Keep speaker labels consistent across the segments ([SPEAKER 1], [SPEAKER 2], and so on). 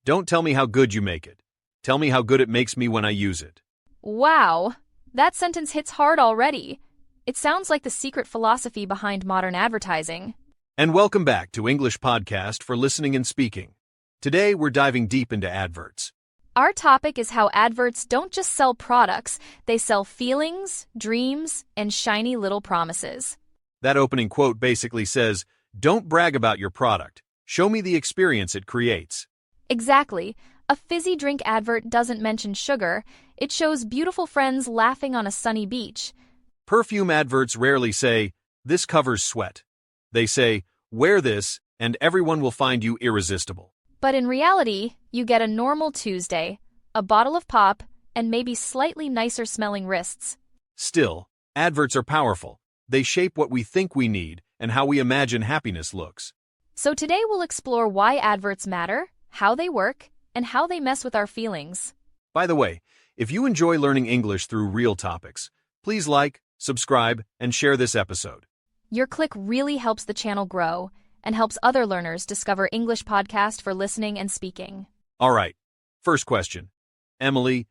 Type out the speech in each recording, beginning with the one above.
[SPEAKER 1] Don't tell me how good you make it. Tell me how good it makes me when I use it.
[SPEAKER 2] Wow, that sentence hits hard already. It sounds like the secret philosophy behind modern advertising.
[SPEAKER 1] And welcome back to English Podcast for Listening and Speaking. Today we're diving deep into adverts.
[SPEAKER 2] Our topic is how adverts don't just sell products, they sell feelings, dreams, and shiny little promises.
[SPEAKER 1] That opening quote basically says, "Don't brag about your product. Show me the experience it creates."
[SPEAKER 2] Exactly. A fizzy drink advert doesn't mention sugar, it shows beautiful friends laughing on a sunny beach.
[SPEAKER 1] Perfume adverts rarely say, "This covers sweat." They say, "Wear this, and everyone will find you irresistible."
[SPEAKER 2] But in reality, you get a normal Tuesday, a bottle of pop, and maybe slightly nicer smelling wrists.
[SPEAKER 1] Still, adverts are powerful. They shape what we think we need and how we imagine happiness looks.
[SPEAKER 2] So today we'll explore why adverts matter, how they work, and how they mess with our feelings.
[SPEAKER 1] By the way, if you enjoy learning English through real topics, please like, subscribe, and share this episode.
[SPEAKER 2] Your click really helps the channel grow and helps other learners discover English podcast for listening and speaking.
[SPEAKER 1] All right, first question. Emily,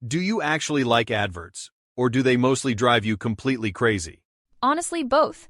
[SPEAKER 1] do you actually like adverts, or do they mostly drive you completely crazy?
[SPEAKER 2] Honestly, both.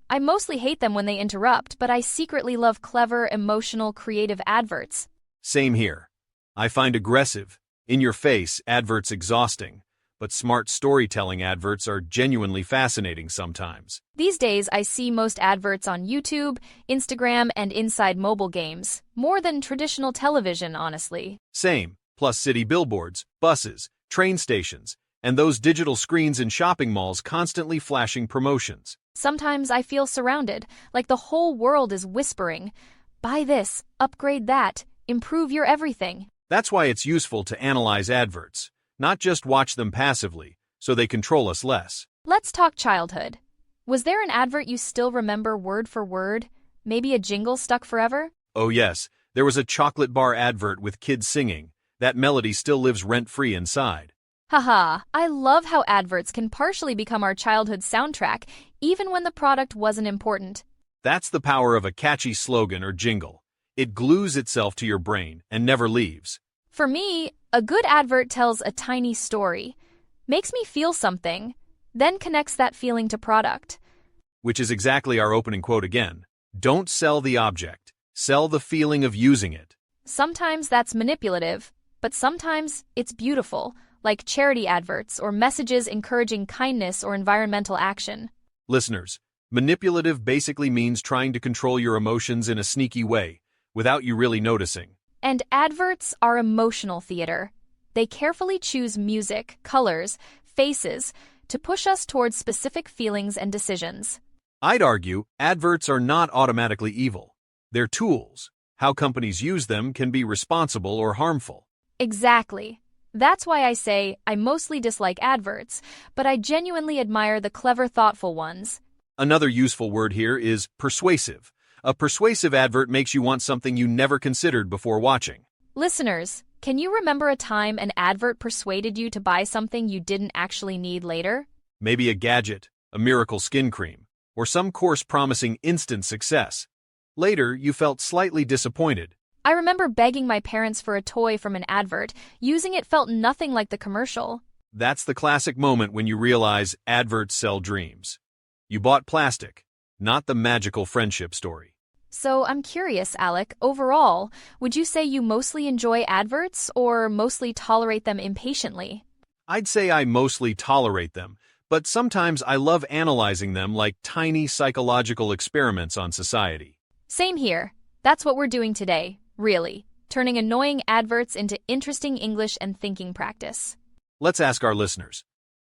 [SPEAKER 2] I mostly hate them when they interrupt, but I secretly love clever, emotional, creative adverts.
[SPEAKER 1] Same here. I find aggressive, in-your-face adverts exhausting, but smart storytelling adverts are genuinely fascinating sometimes.
[SPEAKER 2] These days, I see most adverts on YouTube, Instagram, and inside mobile games, more than traditional television, honestly.
[SPEAKER 1] Same, plus city billboards, buses, train stations, and those digital screens in shopping malls constantly flashing promotions.
[SPEAKER 2] Sometimes I feel surrounded, like the whole world is whispering, "Buy this, upgrade that, improve your everything."
[SPEAKER 1] That's why it's useful to analyze adverts, not just watch them passively, so they control us less.
[SPEAKER 2] Let's talk childhood. Was there an advert you still remember word for word? Maybe a jingle stuck forever?
[SPEAKER 1] Oh yes, there was a chocolate bar advert with kids singing. That melody still lives rent-free inside.
[SPEAKER 2] Haha, I love how adverts can partially become our childhood soundtrack, even when the product wasn't important.
[SPEAKER 1] That's the power of a catchy slogan or jingle. It glues itself to your brain and never leaves.
[SPEAKER 2] For me, a good advert tells a tiny story, makes me feel something, then connects that feeling to product.
[SPEAKER 1] Which is exactly our opening quote again. Don't sell the object, sell the feeling of using it.
[SPEAKER 2] Sometimes that's manipulative, but sometimes it's beautiful, like charity adverts or messages encouraging kindness or environmental action.
[SPEAKER 1] Listeners, manipulative basically means trying to control your emotions in a sneaky way, without you really noticing.
[SPEAKER 2] And adverts are emotional theater. They carefully choose music, colors, faces, to push us towards specific feelings and decisions.
[SPEAKER 1] I'd argue adverts are not automatically evil. They're tools. How companies use them can be responsible or harmful.
[SPEAKER 2] Exactly. That's why I say I mostly dislike adverts, but I genuinely admire the clever, thoughtful ones.
[SPEAKER 1] Another useful word here is persuasive. A persuasive advert makes you want something you never considered before watching.
[SPEAKER 2] Listeners, can you remember a time an advert persuaded you to buy something you didn't actually need later?
[SPEAKER 1] Maybe a gadget, a miracle skin cream, or some course promising instant success. Later, you felt slightly disappointed.
[SPEAKER 2] I remember begging my parents for a toy from an advert. Using it felt nothing like the commercial.
[SPEAKER 1] That's the classic moment when you realize adverts sell dreams. You bought plastic, not the magical friendship story.
[SPEAKER 2] So I'm curious, Alec, overall, would you say you mostly enjoy adverts or mostly tolerate them impatiently?
[SPEAKER 1] I'd say I mostly tolerate them, but sometimes I love analyzing them like tiny psychological experiments on society.
[SPEAKER 2] Same here. That's what we're doing today, really, turning annoying adverts into interesting English and thinking practice.
[SPEAKER 1] Let's ask our listeners,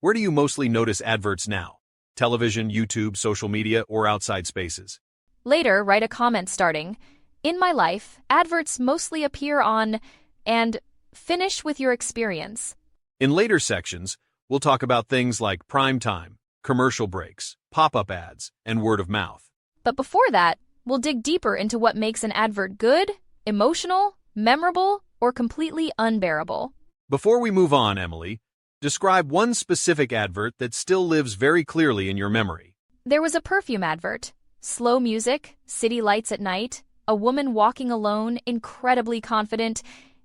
[SPEAKER 1] where do you mostly notice adverts now? Television, YouTube, social media, or outside spaces?
[SPEAKER 2] Later, write a comment starting, "In my life, adverts mostly appear on," and finish with your experience.
[SPEAKER 1] In later sections, we'll talk about things like prime time, commercial breaks, pop-up ads, and word of mouth.
[SPEAKER 2] But before that, we'll dig deeper into what makes an advert good, emotional, memorable, or completely unbearable.
[SPEAKER 1] Before we move on, Emily, describe one specific advert that still lives very clearly in your memory.
[SPEAKER 2] There was a perfume advert. Slow music, city lights at night, A woman walking alone, incredibly confident,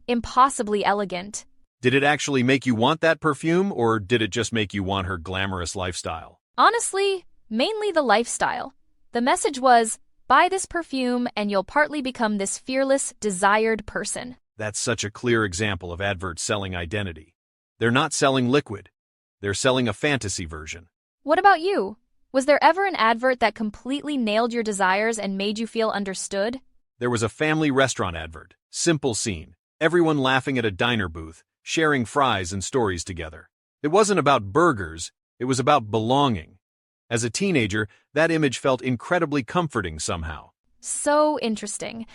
[SPEAKER 2] impossibly elegant.
[SPEAKER 1] Did it actually make you want that perfume, or did it just make you want her glamorous lifestyle?
[SPEAKER 2] Honestly, mainly the lifestyle. The message was, buy this perfume and you'll partly become this fearless, desired person.
[SPEAKER 1] That's such a clear example of adverts selling identity. They're not selling liquid. They're selling a fantasy version.
[SPEAKER 2] What about you? Was there ever an advert that completely nailed your desires and made you feel understood?
[SPEAKER 1] There was a family restaurant advert. Simple scene. Everyone laughing at a diner booth, sharing fries and stories together. It wasn't about burgers, it was about belonging. As a teenager, that image felt incredibly comforting somehow.
[SPEAKER 2] So interesting.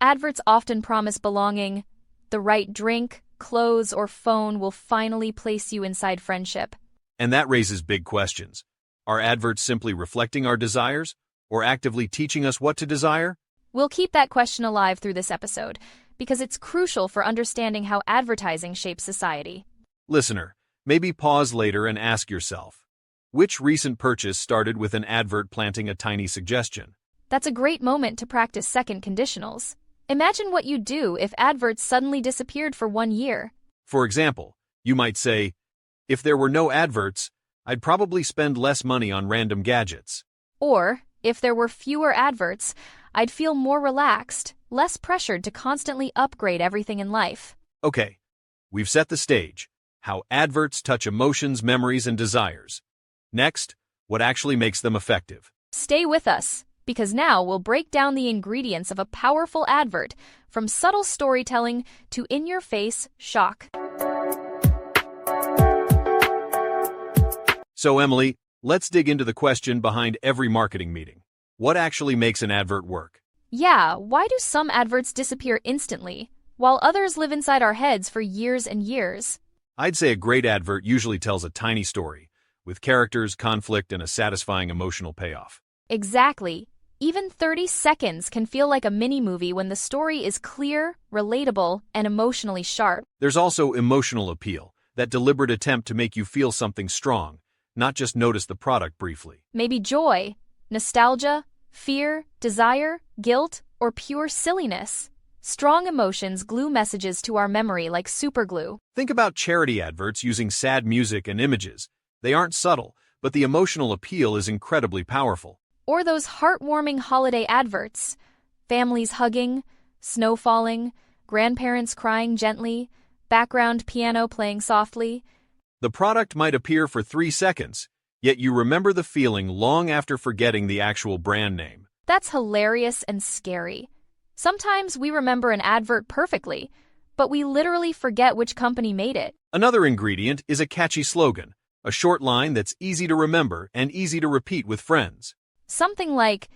[SPEAKER 2] Adverts often promise belonging. The right drink, clothes, or phone will finally place you inside friendship.
[SPEAKER 1] And that raises big questions. Are adverts simply reflecting our desires, or actively teaching us what to desire?
[SPEAKER 2] We'll keep that question alive through this episode, because it's crucial for understanding how advertising shapes society.
[SPEAKER 1] Listener, maybe pause later and ask yourself, which recent purchase started with an advert planting a tiny suggestion?
[SPEAKER 2] That's a great moment to practice second conditionals. Imagine what you'd do if adverts suddenly disappeared for 1 year.
[SPEAKER 1] For example, you might say, if there were no adverts, I'd probably spend less money on random gadgets.
[SPEAKER 2] Or, if there were fewer adverts, I'd feel more relaxed, less pressured to constantly upgrade everything in life.
[SPEAKER 1] Okay, we've set the stage. How adverts touch emotions, memories, and desires. Next, what actually makes them effective.
[SPEAKER 2] Stay with us, because now we'll break down the ingredients of a powerful advert, from subtle storytelling to in-your-face shock.
[SPEAKER 1] So Emily, let's dig into the question behind every marketing meeting. What actually makes an advert work?
[SPEAKER 2] Yeah, why do some adverts disappear instantly, while others live inside our heads for years and years?
[SPEAKER 1] I'd say a great advert usually tells a tiny story, with characters, conflict, and a satisfying emotional payoff.
[SPEAKER 2] Exactly. Even 30 seconds can feel like a mini-movie when the story is clear, relatable, and emotionally sharp.
[SPEAKER 1] There's also emotional appeal, that deliberate attempt to make you feel something strong, not just notice the product briefly.
[SPEAKER 2] Maybe joy, nostalgia, fear, desire, guilt, or pure silliness. Strong emotions glue messages to our memory like superglue.
[SPEAKER 1] Think about charity adverts using sad music and images. They aren't subtle, but the emotional appeal is incredibly powerful.
[SPEAKER 2] Or those heartwarming holiday adverts. Families hugging, snow falling, grandparents crying gently, background piano playing softly.
[SPEAKER 1] The product might appear for 3 seconds, yet you remember the feeling long after forgetting the actual brand name.
[SPEAKER 2] That's hilarious and scary. Sometimes we remember an advert perfectly, but we literally forget which company made it.
[SPEAKER 1] Another ingredient is a catchy slogan, a short line that's easy to remember and easy to repeat with friends.
[SPEAKER 2] Something like,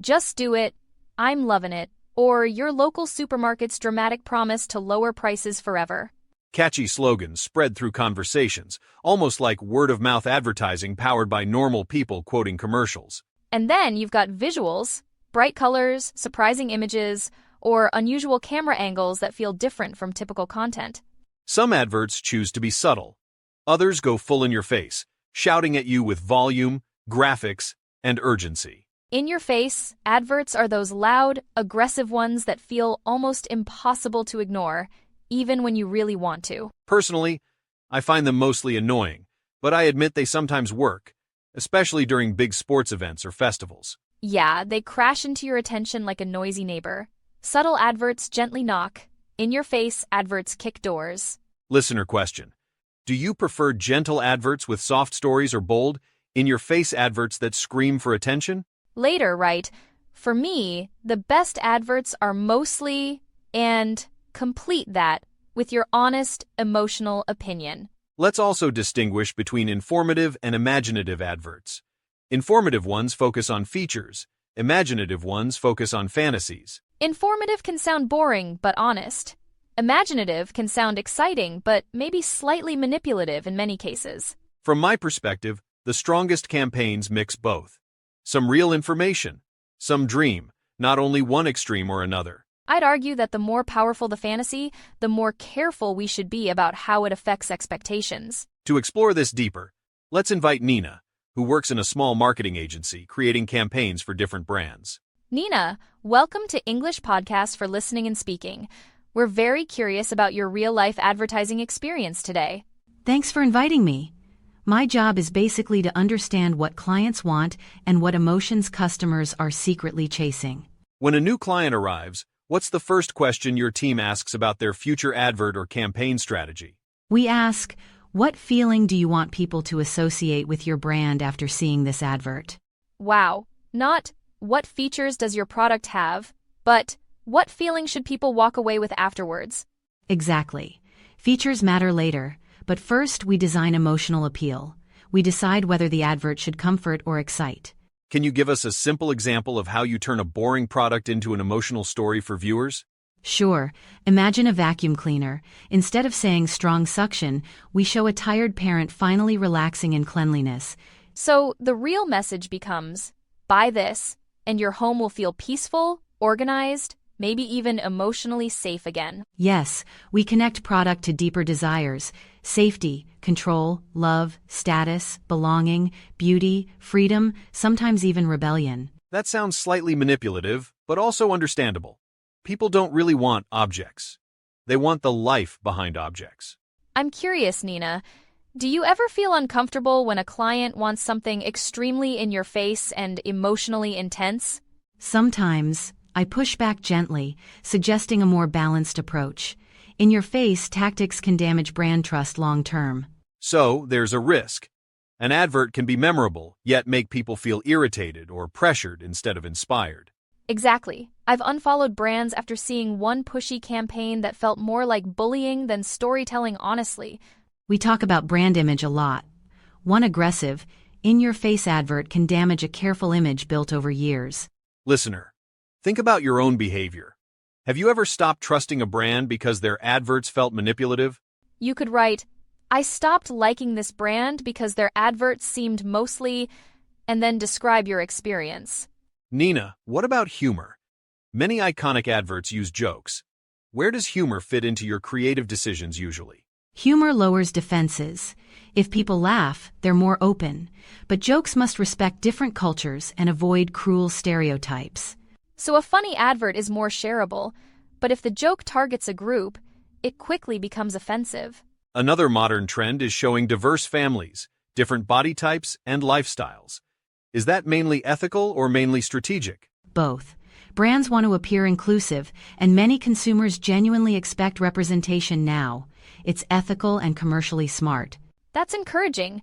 [SPEAKER 2] just do it, I'm loving it, or your local supermarket's dramatic promise to lower prices forever.
[SPEAKER 1] Catchy slogans spread through conversations, almost like word-of-mouth advertising powered by normal people quoting commercials.
[SPEAKER 2] And then you've got visuals, bright colors, surprising images, or unusual camera angles that feel different from typical content.
[SPEAKER 1] Some adverts choose to be subtle. Others go full in your face, shouting at you with volume, graphics, and urgency.
[SPEAKER 2] In your face, adverts are those loud, aggressive ones that feel almost impossible to ignore, even when you really want to.
[SPEAKER 1] Personally, I find them mostly annoying, but I admit they sometimes work, especially during big sports events or festivals.
[SPEAKER 2] Yeah, they crash into your attention like a noisy neighbor. Subtle adverts gently knock. In your face, adverts kick doors.
[SPEAKER 1] Listener question. Do you prefer gentle adverts with soft stories or bold, in-your-face adverts that scream for attention?
[SPEAKER 2] Later, right? For me, the best adverts are mostly, and complete that, with your honest, emotional opinion.
[SPEAKER 1] Let's also distinguish between informative and imaginative adverts. Informative ones focus on features. Imaginative ones focus on fantasies.
[SPEAKER 2] Informative can sound boring, but honest. Imaginative can sound exciting, but maybe slightly manipulative in many cases.
[SPEAKER 1] From my perspective, the strongest campaigns mix both. Some real information, some dream, not only one extreme or another.
[SPEAKER 2] I'd argue that the more powerful the fantasy, the more careful we should be about how it affects expectations.
[SPEAKER 1] To explore this deeper, let's invite Nina, who works in a small marketing agency creating campaigns for different brands.
[SPEAKER 2] Nina, welcome to English Podcast for Listening and Speaking. We're very curious about your real-life advertising experience today.
[SPEAKER 3] Thanks for inviting me. My job is basically to understand what clients want and what emotions customers are secretly chasing.
[SPEAKER 1] When a new client arrives, what's the first question your team asks about their future advert or campaign strategy?
[SPEAKER 3] We ask, what feeling do you want people to associate with your brand after seeing this advert?
[SPEAKER 2] Wow, not what features does your product have, but what feeling should people walk away with afterwards?
[SPEAKER 3] Exactly. Features matter later, but first we design emotional appeal. We decide whether the advert should comfort or excite.
[SPEAKER 1] Can you give us a simple example of how you turn a boring product into an emotional story for viewers?
[SPEAKER 3] Sure, imagine a vacuum cleaner. Instead of saying strong suction, we show a tired parent finally relaxing in cleanliness.
[SPEAKER 2] So the real message becomes, buy this, and your home will feel peaceful, organized, maybe even emotionally safe again.
[SPEAKER 3] Yes, we connect product to deeper desires: safety, control, love, status, belonging, beauty, freedom, sometimes even rebellion.
[SPEAKER 1] That sounds slightly manipulative, but also understandable. People don't really want objects. They want the life behind objects.
[SPEAKER 2] I'm curious, Nina. Do you ever feel uncomfortable when a client wants something extremely in your face and emotionally intense?
[SPEAKER 3] Sometimes, I push back gently, suggesting a more balanced approach. In-your-face tactics can damage brand trust long-term.
[SPEAKER 1] So, there's a risk. An advert can be memorable, yet make people feel irritated or pressured instead of inspired.
[SPEAKER 2] Exactly. I've unfollowed brands after seeing one pushy campaign that felt more like bullying than storytelling honestly.
[SPEAKER 3] We talk about brand image a lot. One aggressive, in-your-face advert can damage a careful image built over years.
[SPEAKER 1] Listener, think about your own behavior. Have you ever stopped trusting a brand because their adverts felt manipulative?
[SPEAKER 2] You could write, I stopped liking this brand because their adverts seemed mostly, and then describe your experience.
[SPEAKER 1] Nina, what about humor? Many iconic adverts use jokes. Where does humor fit into your creative decisions usually?
[SPEAKER 3] Humor lowers defenses. If people laugh, they're more open. But jokes must respect different cultures and avoid cruel stereotypes.
[SPEAKER 2] So a funny advert is more shareable, but if the joke targets a group, it quickly becomes offensive.
[SPEAKER 1] Another modern trend is showing diverse families, different body types, and lifestyles. Is that mainly ethical or mainly strategic?
[SPEAKER 3] Both. Brands want to appear inclusive, and many consumers genuinely expect representation now. It's ethical and commercially smart.
[SPEAKER 2] That's encouraging.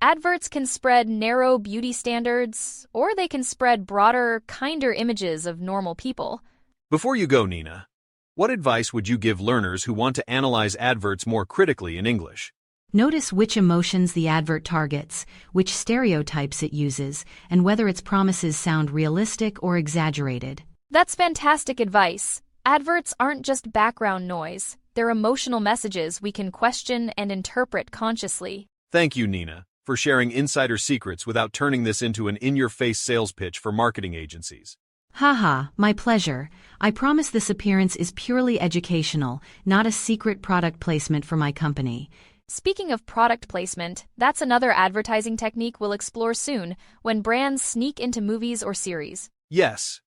[SPEAKER 2] Adverts can spread narrow beauty standards, or they can spread broader, kinder images of normal people.
[SPEAKER 1] Before you go, Nina, what advice would you give learners who want to analyze adverts more critically in English?
[SPEAKER 3] Notice which emotions the advert targets, which stereotypes it uses, and whether its promises sound realistic or exaggerated.
[SPEAKER 2] That's fantastic advice. Adverts aren't just background noise. They're emotional messages we can question and interpret consciously.
[SPEAKER 1] Thank you, Nina, for sharing insider secrets without turning this into an in-your-face sales pitch for marketing agencies.
[SPEAKER 3] Haha, my pleasure. I promise this appearance is purely educational, not a secret product placement for my company.
[SPEAKER 2] Speaking of product placement, that's another advertising technique we'll explore soon, when brands sneak into movies or series.
[SPEAKER 1] Yes,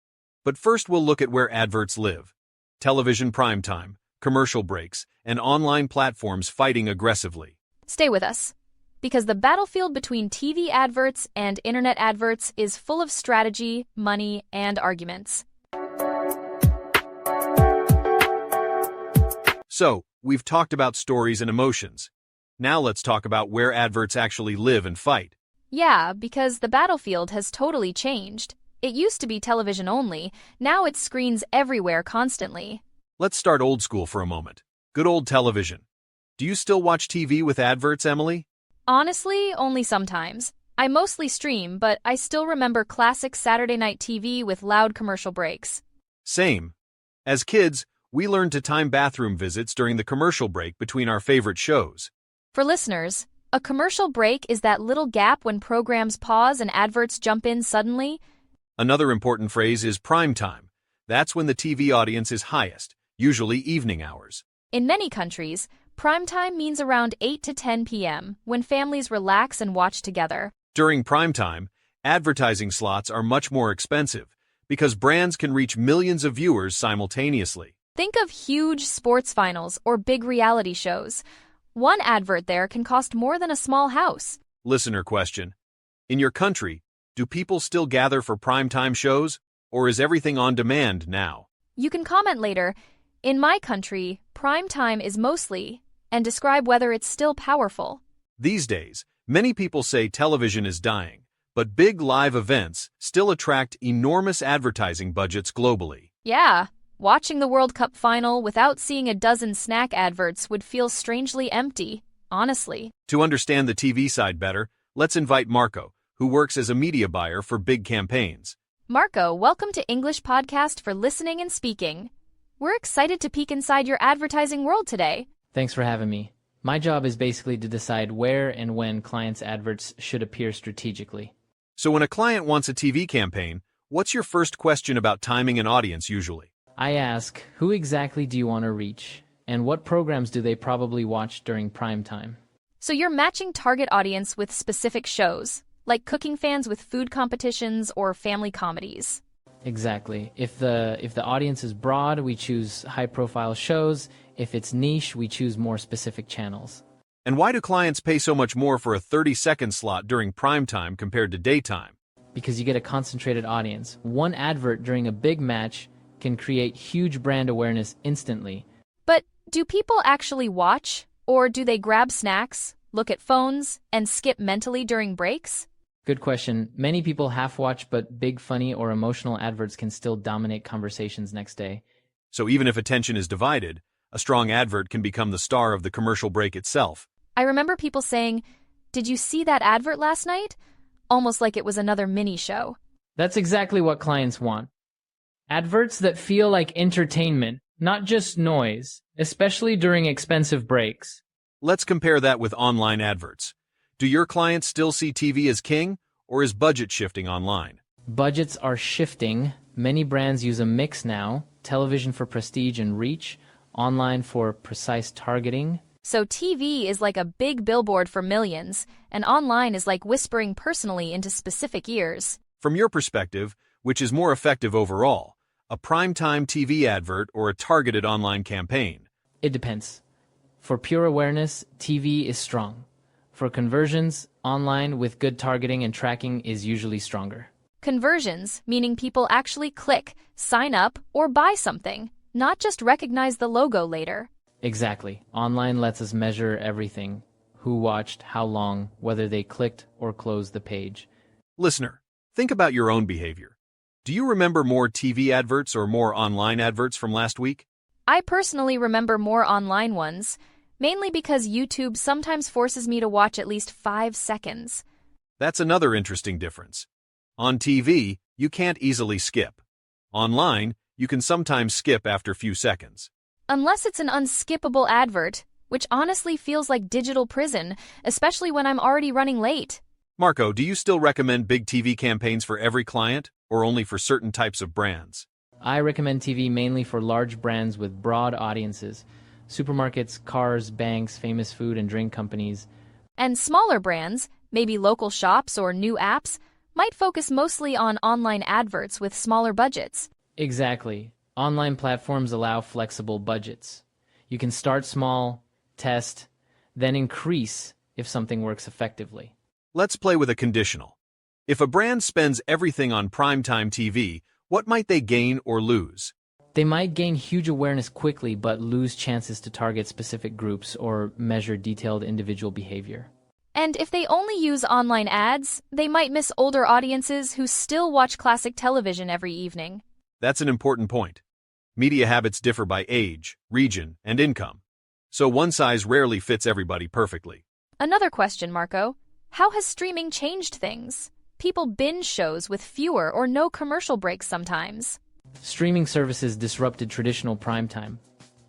[SPEAKER 1] but first we'll look at where adverts live. Television primetime, commercial breaks, and online platforms fighting aggressively.
[SPEAKER 2] Stay with us, because the battlefield between TV adverts and internet adverts is full of strategy, money, and arguments.
[SPEAKER 1] So, we've talked about stories and emotions. Now let's talk about where adverts actually live and fight.
[SPEAKER 2] Yeah, because the battlefield has totally changed. It used to be television only, now it's screens everywhere constantly.
[SPEAKER 1] Let's start old school for a moment. Good old television. Do you still watch TV with adverts, Emily?
[SPEAKER 2] Honestly, only sometimes. I mostly stream, but I still remember classic Saturday night TV with loud commercial breaks.
[SPEAKER 1] Same. As kids, we learned to time bathroom visits during the commercial break between our favorite shows.
[SPEAKER 2] For listeners, a commercial break is that little gap when programs pause and adverts jump in suddenly.
[SPEAKER 1] Another important phrase is prime time. That's when the TV audience is highest, usually evening hours.
[SPEAKER 2] In many countries, prime time means around 8 to 10 p.m., when families relax and watch together.
[SPEAKER 1] During prime time, advertising slots are much more expensive. Because brands can reach millions of viewers simultaneously.
[SPEAKER 2] Think of huge sports finals or big reality shows. One advert there can cost more than a small house.
[SPEAKER 1] Listener question. In your country, do people still gather for primetime shows, or is everything on demand now?
[SPEAKER 2] You can comment later. In my country, prime time is mostly, and describe whether it's still powerful.
[SPEAKER 1] These days, many people say television is dying, but big live events still attract enormous advertising budgets globally.
[SPEAKER 2] Yeah, watching the World Cup final without seeing a dozen snack adverts would feel strangely empty, honestly.
[SPEAKER 1] To understand the TV side better, let's invite Marco, who works as a media buyer for big campaigns.
[SPEAKER 2] Marco, welcome to English Podcast for Listening and Speaking. We're excited to peek inside your advertising world today.
[SPEAKER 4] Thanks for having me. My job is basically to decide where and when clients' adverts should appear strategically.
[SPEAKER 1] So when a client wants a TV campaign, what's your first question about timing and audience usually?
[SPEAKER 4] I ask, who exactly do you want to reach? And what programs do they probably watch during prime time?
[SPEAKER 2] So you're matching target audience with specific shows, like cooking fans with food competitions or family comedies.
[SPEAKER 4] Exactly. If the audience is broad, we choose high-profile shows. If it's niche, we choose more specific channels.
[SPEAKER 1] And why do clients pay so much more for a 30-second slot during prime time compared to daytime?
[SPEAKER 4] Because you get a concentrated audience. One advert during a big match can create huge brand awareness instantly.
[SPEAKER 2] But do people actually watch, or do they grab snacks, look at phones, and skip mentally during breaks?
[SPEAKER 4] Good question. Many people half-watch, but big, funny, or emotional adverts can still dominate conversations next day.
[SPEAKER 1] So even if attention is divided, a strong advert can become the star of the commercial break itself.
[SPEAKER 2] I remember people saying, "Did you see that advert last night?" Almost like it was another mini show.
[SPEAKER 4] That's exactly what clients want. Adverts that feel like entertainment, not just noise, especially during expensive breaks.
[SPEAKER 1] Let's compare that with online adverts. Do your clients still see TV as king, or is budget shifting online?
[SPEAKER 4] Budgets are shifting. Many brands use a mix now, television for prestige and reach, online for precise targeting.
[SPEAKER 2] So TV is like a big billboard for millions, and online is like whispering personally into specific ears.
[SPEAKER 1] From your perspective, which is more effective overall, a primetime TV advert or a targeted online campaign?
[SPEAKER 4] It depends. For pure awareness, TV is strong. For conversions, online with good targeting and tracking is usually stronger.
[SPEAKER 2] Conversions, meaning people actually click, sign up, or buy something, not just recognize the logo later.
[SPEAKER 4] Exactly. Online lets us measure everything. Who watched, how long, whether they clicked or closed the page.
[SPEAKER 1] Listener, think about your own behavior. Do you remember more TV adverts or more online adverts from last week?
[SPEAKER 2] I personally remember more online ones, mainly because YouTube sometimes forces me to watch at least 5 seconds.
[SPEAKER 1] That's another interesting difference. On TV, you can't easily skip. Online, you can sometimes skip after a few seconds.
[SPEAKER 2] Unless it's an unskippable advert, which honestly feels like digital prison, especially when I'm already running late.
[SPEAKER 1] Marco, do you still recommend big TV campaigns for every client, or only for certain types of brands?
[SPEAKER 4] I recommend TV mainly for large brands with broad audiences. Supermarkets, cars, banks, famous food and drink companies.
[SPEAKER 2] And smaller brands, maybe local shops or new apps, might focus mostly on online adverts with smaller budgets.
[SPEAKER 4] Exactly. Online platforms allow flexible budgets. You can start small, test, then increase if something works effectively.
[SPEAKER 1] Let's play with a conditional. If a brand spends everything on primetime TV, what might they gain or lose?
[SPEAKER 4] They might gain huge awareness quickly but lose chances to target specific groups or measure detailed individual behavior.
[SPEAKER 2] And if they only use online ads, they might miss older audiences who still watch classic television every evening.
[SPEAKER 1] That's an important point. Media habits differ by age, region, and income. So one size rarely fits everybody perfectly.
[SPEAKER 2] Another question, Marco. How has streaming changed things? People binge shows with fewer or no commercial breaks sometimes.
[SPEAKER 4] Streaming services disrupted traditional primetime.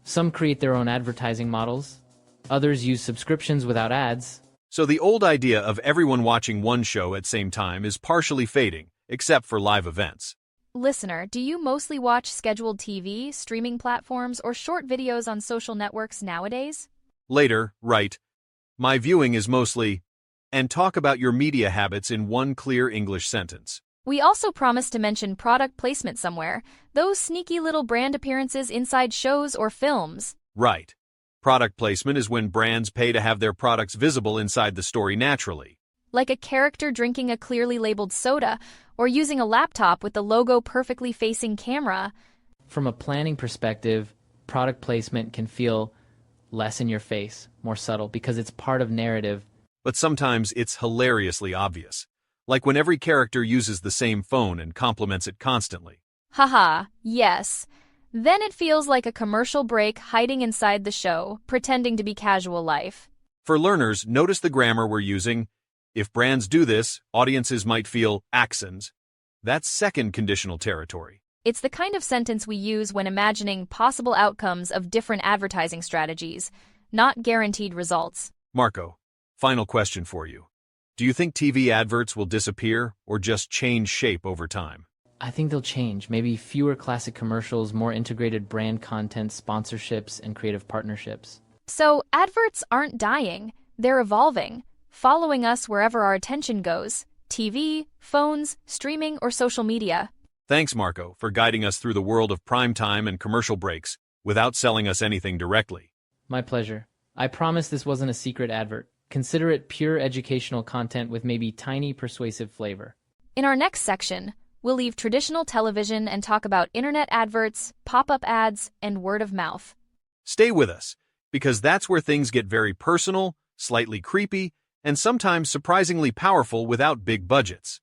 [SPEAKER 4] Some create their own advertising models. Others use subscriptions without ads.
[SPEAKER 1] So the old idea of everyone watching one show at the same time is partially fading, except for live events.
[SPEAKER 2] Listener, do you mostly watch scheduled TV, streaming platforms, or short videos on social networks nowadays?
[SPEAKER 1] Later, write, "My viewing is mostly," and talk about your media habits in one clear English sentence.
[SPEAKER 2] We also promise to mention product placement somewhere, those sneaky little brand appearances inside shows or films.
[SPEAKER 1] Right. Product placement is when brands pay to have their products visible inside the story naturally.
[SPEAKER 2] Like a character drinking a clearly labeled soda or using a laptop with the logo perfectly facing camera.
[SPEAKER 4] From a planning perspective, product placement can feel less in your face, more subtle, because it's part of narrative.
[SPEAKER 1] But sometimes it's hilariously obvious. Like when every character uses the same phone and compliments it constantly.
[SPEAKER 2] Haha, yes. Then it feels like a commercial break hiding inside the show, pretending to be casual life.
[SPEAKER 1] For learners, notice the grammar we're using. If brands do this, audiences might feel accents. That's second conditional territory.
[SPEAKER 2] It's the kind of sentence we use when imagining possible outcomes of different advertising strategies, not guaranteed results.
[SPEAKER 1] Marco, final question for you. Do you think TV adverts will disappear or just change shape over time?
[SPEAKER 4] I think they'll change. Maybe fewer classic commercials, more integrated brand content, sponsorships, and creative partnerships.
[SPEAKER 2] So, adverts aren't dying, they're evolving, following us wherever our attention goes: TV, phones, streaming, or social media.
[SPEAKER 1] Thanks, Marco, for guiding us through the world of primetime and commercial breaks without selling us anything directly.
[SPEAKER 4] My pleasure. I promise this wasn't a secret advert. Consider it pure educational content with maybe tiny persuasive flavor.
[SPEAKER 2] In our next section, we'll leave traditional television and talk about internet adverts, pop-up ads, and word of mouth.
[SPEAKER 1] Stay with us, because that's where things get very personal, slightly creepy, and sometimes surprisingly powerful without big budgets.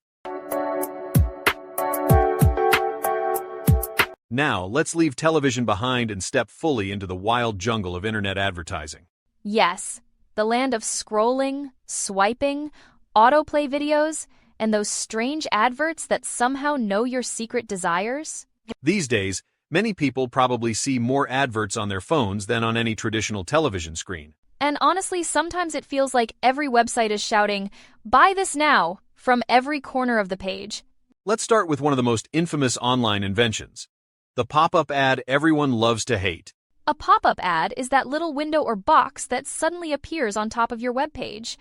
[SPEAKER 1] Now, let's leave television behind and step fully into the wild jungle of internet advertising.
[SPEAKER 2] Yes, the land of scrolling, swiping, autoplay videos, and those strange adverts that somehow know your secret desires.
[SPEAKER 1] These days, many people probably see more adverts on their phones than on any traditional television screen.
[SPEAKER 2] And honestly, sometimes it feels like every website is shouting, "Buy this now," from every corner of the page.
[SPEAKER 1] Let's start with one of the most infamous online inventions. The pop-up ad everyone loves to hate.
[SPEAKER 2] A pop-up ad is that little window or box that suddenly appears on top of your webpage.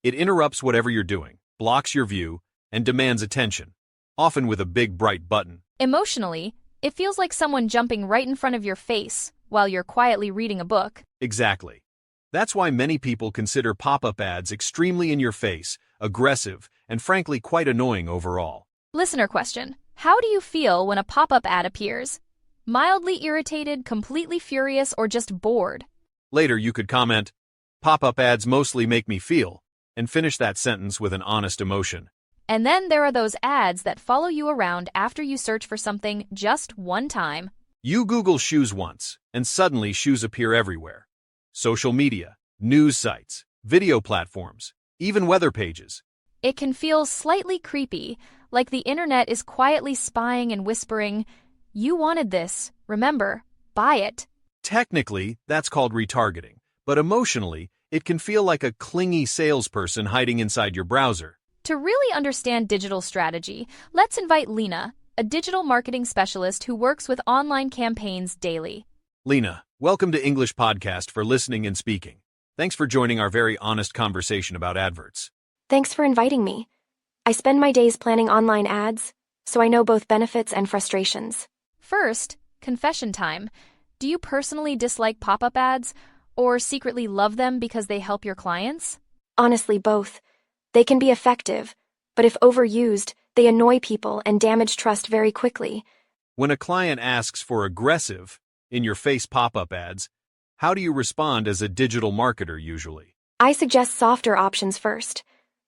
[SPEAKER 1] It interrupts whatever you're doing, blocks your view, and demands attention, often with a big bright button.
[SPEAKER 2] Emotionally, it feels like someone jumping right in front of your face while you're quietly reading a book.
[SPEAKER 1] Exactly. That's why many people consider pop-up ads extremely in your face, aggressive, and frankly quite annoying overall.
[SPEAKER 2] Listener question: how do you feel when a pop-up ad appears? Mildly irritated, completely furious, or just bored?
[SPEAKER 1] Later you could comment, "Pop-up ads mostly make me feel," and finish that sentence with an honest emotion.
[SPEAKER 2] And then there are those ads that follow you around after you search for something just one time.
[SPEAKER 1] You Google shoes once, and suddenly shoes appear everywhere. Social media, news sites, video platforms, even weather pages.
[SPEAKER 2] It can feel slightly creepy, like the internet is quietly spying and whispering, "You wanted this, remember, buy it."
[SPEAKER 1] Technically, that's called retargeting, but emotionally, it can feel like a clingy salesperson hiding inside your browser.
[SPEAKER 2] To really understand digital strategy, let's invite Lena, a digital marketing specialist who works with online campaigns daily.
[SPEAKER 1] Lena, welcome to English Podcast for Listening and Speaking. Thanks for joining our very honest conversation about adverts.
[SPEAKER 5] Thanks for inviting me. I spend my days planning online ads, so I know both benefits and frustrations.
[SPEAKER 2] First, confession time. Do you personally dislike pop-up ads or secretly love them because they help your clients?
[SPEAKER 5] Honestly, both. They can be effective, but if overused, they annoy people and damage trust very quickly.
[SPEAKER 1] When a client asks for aggressive, in-your-face pop-up ads, how do you respond as a digital marketer usually?
[SPEAKER 5] I suggest softer options first.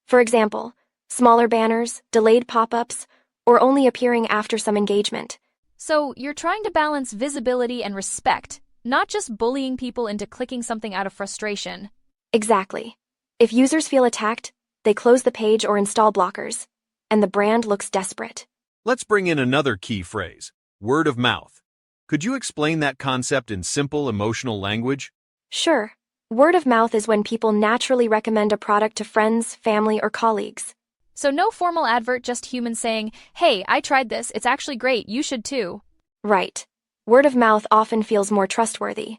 [SPEAKER 5] For example, smaller banners, delayed pop-ups, or only appearing after some engagement.
[SPEAKER 2] So you're trying to balance visibility and respect, not just bullying people into clicking something out of frustration.
[SPEAKER 5] Exactly. If users feel attacked, they close the page or install blockers, and the brand looks desperate.
[SPEAKER 1] Let's bring in another key phrase, word of mouth. Could you explain that concept in simple, emotional language?
[SPEAKER 5] Sure. Word of mouth is when people naturally recommend a product to friends, family, or colleagues.
[SPEAKER 2] So no formal advert, just humans saying, "Hey, I tried this, it's actually great, you should too."
[SPEAKER 5] Right. Word of mouth often feels more trustworthy,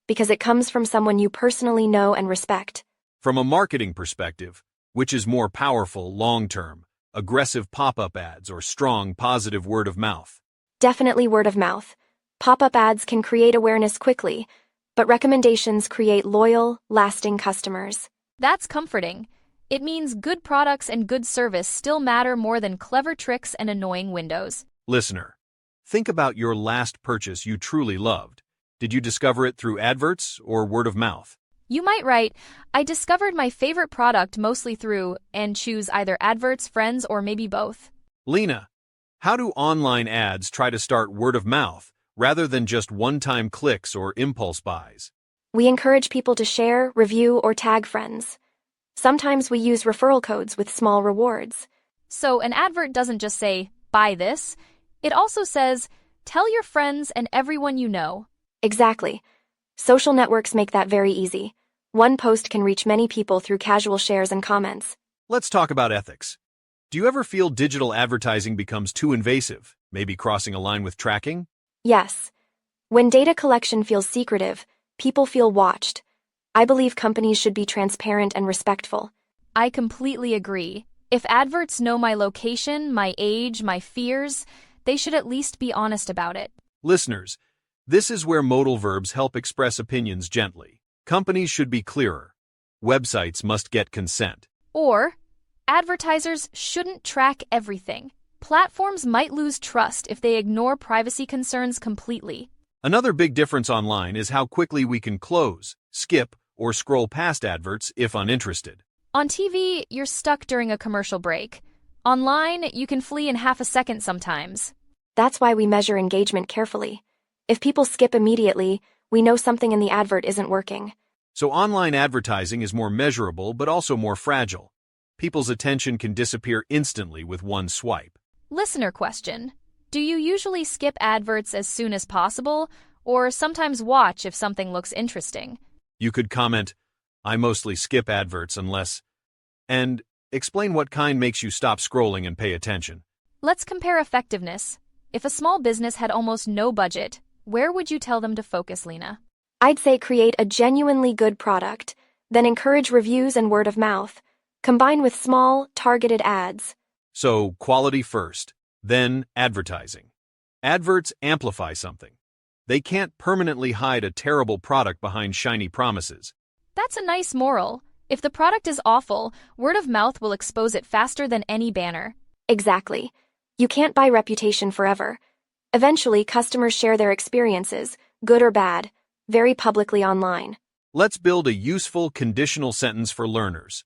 [SPEAKER 5] because it comes from someone you personally know and respect.
[SPEAKER 1] From a marketing perspective, which is more powerful long-term, aggressive pop-up ads, or strong, positive word of mouth?
[SPEAKER 5] Definitely word of mouth. Pop-up ads can create awareness quickly, but recommendations create loyal, lasting customers.
[SPEAKER 2] That's comforting. It means good products and good service still matter more than clever tricks and annoying windows.
[SPEAKER 1] Listener, think about your last purchase you truly loved. Did you discover it through adverts or word of mouth?
[SPEAKER 2] You might write, I discovered my favorite product mostly through, and choose either adverts, friends, or maybe both.
[SPEAKER 1] Lena, how do online ads try to start word of mouth rather than just one-time clicks or impulse buys?
[SPEAKER 5] We encourage people to share, review, or tag friends. Sometimes we use referral codes with small rewards.
[SPEAKER 2] So an advert doesn't just say, buy this. It also says, tell your friends and everyone you know.
[SPEAKER 5] Exactly. Social networks make that very easy. One post can reach many people through casual shares and comments.
[SPEAKER 1] Let's talk about ethics. Do you ever feel digital advertising becomes too invasive, maybe crossing a line with tracking?
[SPEAKER 5] Yes. When data collection feels secretive, people feel watched. I believe companies should be transparent and respectful.
[SPEAKER 2] I completely agree. If adverts know my location, my age, my fears, they should at least be honest about it.
[SPEAKER 1] Listeners, this is where modal verbs help express opinions gently. Companies should be clearer. Websites must get consent.
[SPEAKER 2] Or, advertisers shouldn't track everything. Platforms might lose trust if they ignore privacy concerns completely.
[SPEAKER 1] Another big difference online is how quickly we can close, skip, or scroll past adverts if uninterested.
[SPEAKER 2] On TV, you're stuck during a commercial break. Online, you can flee in half a second sometimes.
[SPEAKER 5] That's why we measure engagement carefully. If people skip immediately, we know something in the advert isn't working.
[SPEAKER 1] So online advertising is more measurable but also more fragile. People's attention can disappear instantly with one swipe.
[SPEAKER 2] Listener question. Do you usually skip adverts as soon as possible, or sometimes watch if something looks interesting?
[SPEAKER 1] You could comment, I mostly skip adverts unless, and explain what kind makes you stop scrolling and pay attention.
[SPEAKER 2] Let's compare effectiveness. If a small business had almost no budget, where would you tell them to focus, Lena?
[SPEAKER 5] I'd say create a genuinely good product, then encourage reviews and word of mouth. Combine with small, targeted ads.
[SPEAKER 1] So, quality first, then advertising. Adverts amplify something. They can't permanently hide a terrible product behind shiny promises.
[SPEAKER 2] That's a nice moral. If the product is awful, word of mouth will expose it faster than any banner.
[SPEAKER 5] Exactly. You can't buy reputation forever. Eventually, customers share their experiences, good or bad, very publicly online.
[SPEAKER 1] Let's build a useful conditional sentence for learners.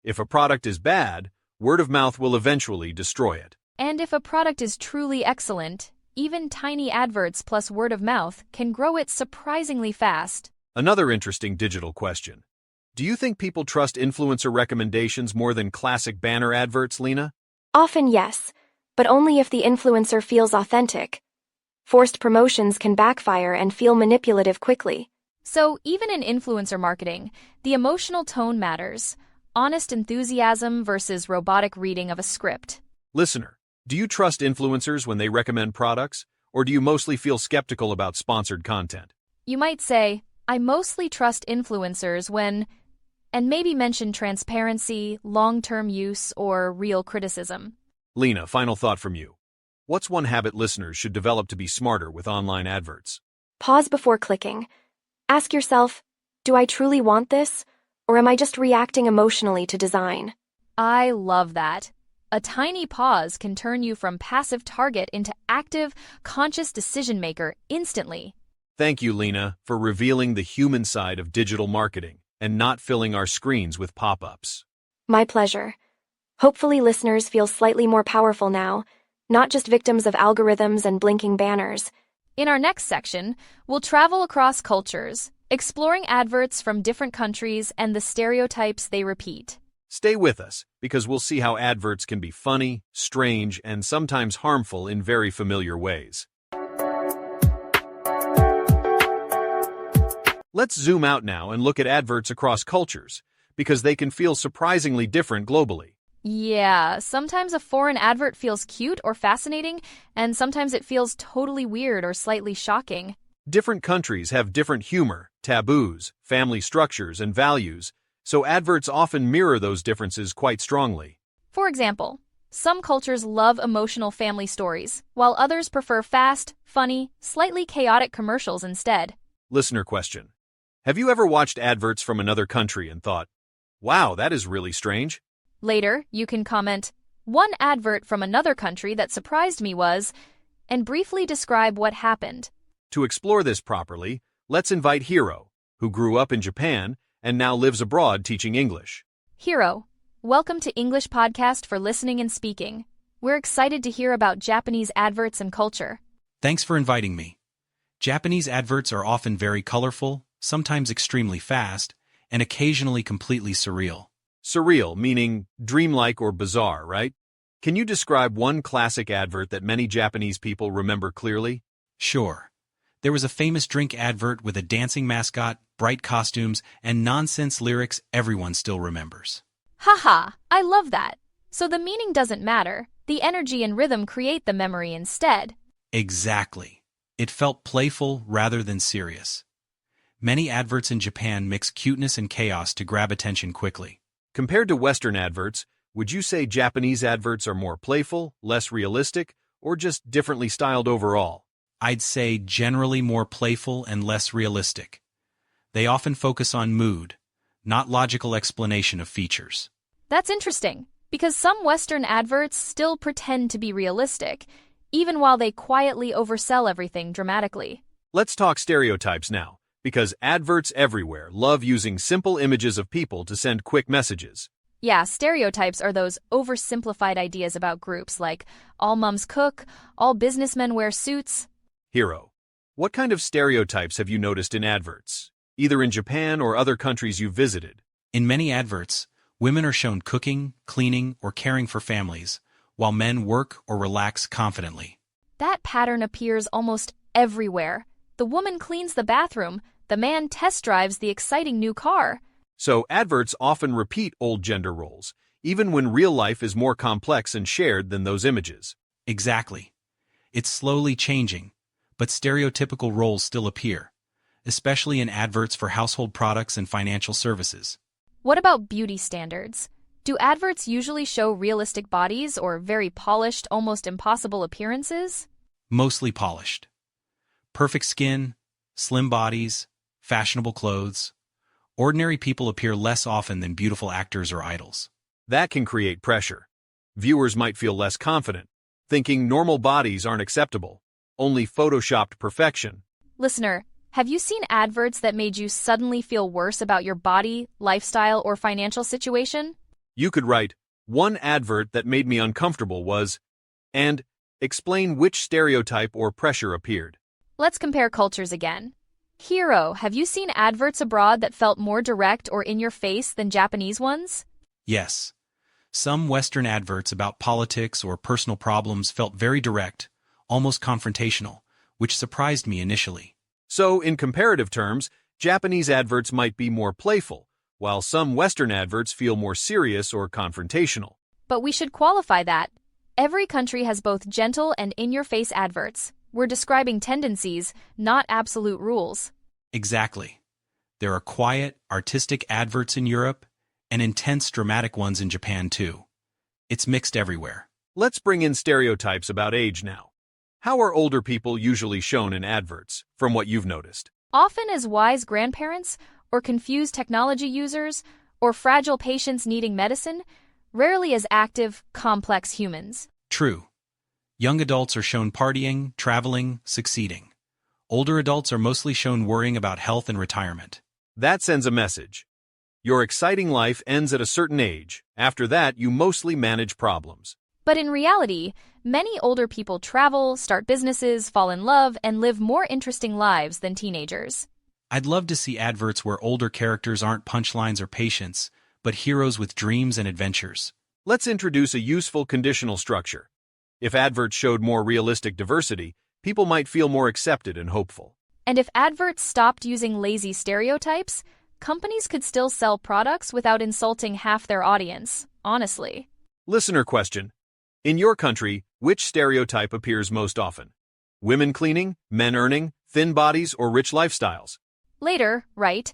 [SPEAKER 1] If a product is bad, word of mouth will eventually destroy it.
[SPEAKER 2] And if a product is truly excellent, even tiny adverts plus word of mouth can grow it surprisingly fast.
[SPEAKER 1] Another interesting digital question. Do you think people trust influencer recommendations more than classic banner adverts, Lena?
[SPEAKER 5] Often, yes, but only if the influencer feels authentic. Forced promotions can backfire and feel manipulative quickly.
[SPEAKER 2] So, even in influencer marketing, the emotional tone matters. Honest enthusiasm versus robotic reading of a script.
[SPEAKER 1] Listener, do you trust influencers when they recommend products, or do you mostly feel skeptical about sponsored content?
[SPEAKER 2] You might say, I mostly trust influencers when, and maybe mention transparency, long-term use, or real criticism.
[SPEAKER 1] Lena, final thought from you. What's one habit listeners should develop to be smarter with online adverts?
[SPEAKER 5] Pause before clicking. Ask yourself, do I truly want this, or am I just reacting emotionally to design?
[SPEAKER 2] I love that. A tiny pause can turn you from passive target into active, conscious decision maker instantly.
[SPEAKER 1] Thank you, Lena, for revealing the human side of digital marketing and not filling our screens with pop-ups.
[SPEAKER 5] My pleasure. Hopefully listeners feel slightly more powerful now, not just victims of algorithms and blinking banners.
[SPEAKER 2] In our next section, we'll travel across cultures, exploring adverts from different countries and the stereotypes they repeat.
[SPEAKER 1] Stay with us, because we'll see how adverts can be funny, strange, and sometimes harmful in very familiar ways. Let's zoom out now and look at adverts across cultures, because they can feel surprisingly different globally.
[SPEAKER 2] Yeah, sometimes a foreign advert feels cute or fascinating, and sometimes it feels totally weird or slightly shocking.
[SPEAKER 1] Different countries have different humor, taboos, family structures, and values, so adverts often mirror those differences quite strongly.
[SPEAKER 2] For example, Some cultures love emotional family stories, while others prefer fast, funny, slightly chaotic commercials instead.
[SPEAKER 1] Listener question. Have you ever watched adverts from another country and thought, wow, that is really strange?
[SPEAKER 2] Later, you can comment, "One advert from another country that surprised me was," and briefly describe what happened.
[SPEAKER 1] To explore this properly, let's invite Hiro, who grew up in Japan and now lives abroad teaching English.
[SPEAKER 2] Hiro, welcome to English Podcast for Listening and Speaking. We're excited to hear about Japanese adverts and culture.
[SPEAKER 6] Thanks for inviting me. Japanese adverts are often very colorful, sometimes extremely fast, and occasionally completely surreal.
[SPEAKER 1] Surreal, meaning dreamlike or bizarre, right? Can you describe one classic advert that many Japanese people remember clearly?
[SPEAKER 6] Sure. There was a famous drink advert with a dancing mascot, bright costumes, and nonsense lyrics everyone still remembers.
[SPEAKER 2] Haha, I love that. So the meaning doesn't matter. The energy and rhythm create the memory instead.
[SPEAKER 6] Exactly. It felt playful rather than serious. Many adverts in Japan mix cuteness and chaos to grab attention quickly.
[SPEAKER 1] Compared to Western adverts, would you say Japanese adverts are more playful, less realistic, or just differently styled overall?
[SPEAKER 6] I'd say generally more playful and less realistic. They often focus on mood, not logical explanation of features.
[SPEAKER 2] That's interesting, because some Western adverts still pretend to be realistic, even while they quietly oversell everything dramatically.
[SPEAKER 1] Let's talk stereotypes now, because adverts everywhere love using simple images of people to send quick messages.
[SPEAKER 2] Yeah, stereotypes are those oversimplified ideas about groups like all mums cook, all businessmen wear suits.
[SPEAKER 1] Hiro, what kind of stereotypes have you noticed in adverts, either in Japan or other countries you've visited?
[SPEAKER 6] In many adverts, women are shown cooking, cleaning, or caring for families, while men work or relax confidently.
[SPEAKER 2] That pattern appears almost everywhere. The woman cleans the bathroom, the man test drives the exciting new car.
[SPEAKER 1] So adverts often repeat old gender roles, even when real life is more complex and shared than those images.
[SPEAKER 6] Exactly. It's slowly changing, but stereotypical roles still appear, especially in adverts for household products and financial services.
[SPEAKER 2] What about beauty standards? Do adverts usually show realistic bodies or very polished, almost impossible appearances?
[SPEAKER 6] Mostly polished. Perfect skin, slim bodies, fashionable clothes. Ordinary people appear less often than beautiful actors or idols.
[SPEAKER 1] That can create pressure. Viewers might feel less confident, thinking normal bodies aren't acceptable, only photoshopped perfection.
[SPEAKER 2] Listener, have you seen adverts that made you suddenly feel worse about your body, lifestyle, or financial situation?
[SPEAKER 1] You could write, one advert that made me uncomfortable was, and explain which stereotype or pressure appeared.
[SPEAKER 2] Let's compare cultures again. Hiro, have you seen adverts abroad that felt more direct or in your face than Japanese ones?
[SPEAKER 6] Yes. Some Western adverts about politics or personal problems felt very direct, almost confrontational, which surprised me initially.
[SPEAKER 1] So, in comparative terms, Japanese adverts might be more playful, while some Western adverts feel more serious or confrontational.
[SPEAKER 2] But we should qualify that. Every country has both gentle and in-your-face adverts. We're describing tendencies, not absolute rules.
[SPEAKER 6] Exactly. There are quiet, artistic adverts in Europe, and intense, dramatic ones in Japan too. It's mixed everywhere.
[SPEAKER 1] Let's bring in stereotypes about age now. How are older people usually shown in adverts, from what you've noticed?
[SPEAKER 2] Often as wise grandparents, or confused technology users, or fragile patients needing medicine, rarely as active, complex humans.
[SPEAKER 6] True. Young adults are shown partying, traveling, succeeding. Older adults are mostly shown worrying about health and retirement.
[SPEAKER 1] That sends a message. Your exciting life ends at a certain age. After that, you mostly manage problems.
[SPEAKER 2] But in reality, many older people travel, start businesses, fall in love, and live more interesting lives than teenagers.
[SPEAKER 6] I'd love to see adverts where older characters aren't punchlines or patients, but heroes with dreams and adventures.
[SPEAKER 1] Let's introduce a useful conditional structure. If adverts showed more realistic diversity, people might feel more accepted and hopeful.
[SPEAKER 2] And if adverts stopped using lazy stereotypes, companies could still sell products without insulting half their audience, honestly.
[SPEAKER 1] Listener question. In your country, which stereotype appears most often? Women cleaning, men earning, thin bodies, or rich lifestyles?
[SPEAKER 2] Later, write,